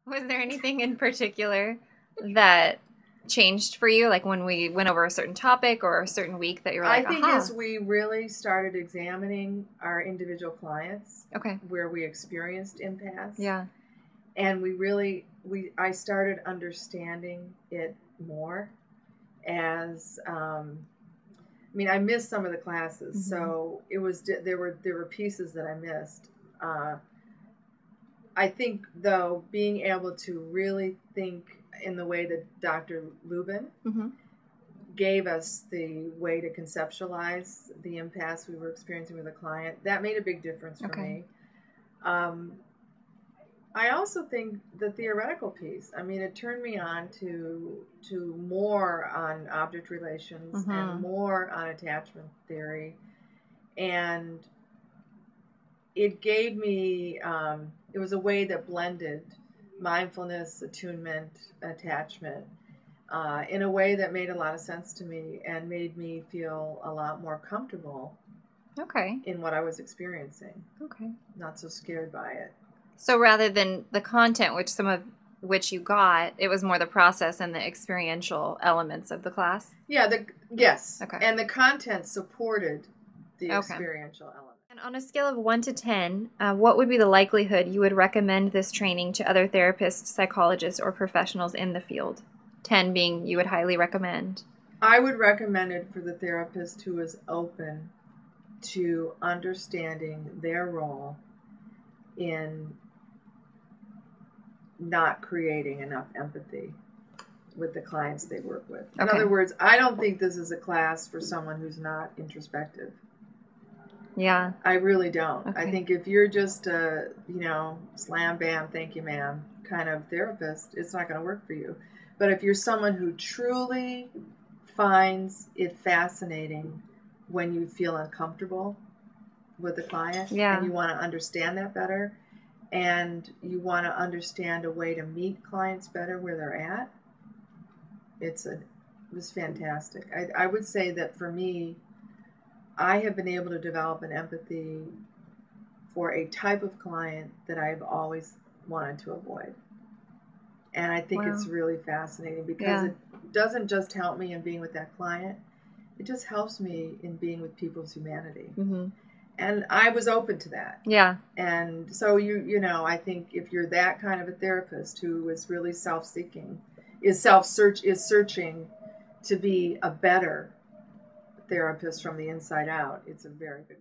Was there anything in particular that changed for you, like when we went over a certain topic or a certain week that you were like, I think aha. as we really started examining our individual clients, Okay. where we experienced impasse, Yeah. and I started understanding it more as, I missed some of the classes, so it was, there were pieces that I missed. I think, though, being able to really think in the way that Dr. Lubin gave us the way to conceptualize the impasse we were experiencing with a client, that made a big difference for me. I also think the theoretical piece, it turned me on to more on object relations and more on attachment theory. And it gave me, it was a way that blended mindfulness, attunement, attachment, in a way that made a lot of sense to me and made me feel a lot more comfortable in what I was experiencing. Not so scared by it. So rather than the content, which you got, it was more the process and the experiential elements of the class? Yeah, yes. Okay. And the content supported the experiential element. And on a scale of 1 to 10, what would be the likelihood you would recommend this training to other therapists, psychologists, or professionals in the field? 10 being you would highly recommend. I would recommend it for the therapist who is open to understanding their role in not creating enough empathy with the clients they work with. In other words, I don't think this is a class for someone who's not introspective. Yeah. I really don't. I think if you're just a, slam, bam, thank you, ma'am kind of therapist, it's not going to work for you. But if you're someone who truly finds it fascinating when you feel uncomfortable with the client and you want to understand that better, and you want to understand a way to meet clients better where they're at, it was fantastic. I would say that for me, I have been able to develop an empathy for a type of client that I've always wanted to avoid. And I think it's really fascinating because it doesn't just help me in being with that client, it just helps me in being with people's humanity. And I was open to that. Yeah. And so, I think if you're that kind of a therapist who is really self-seeking, is searching to be a better therapist from the inside out, it's a very good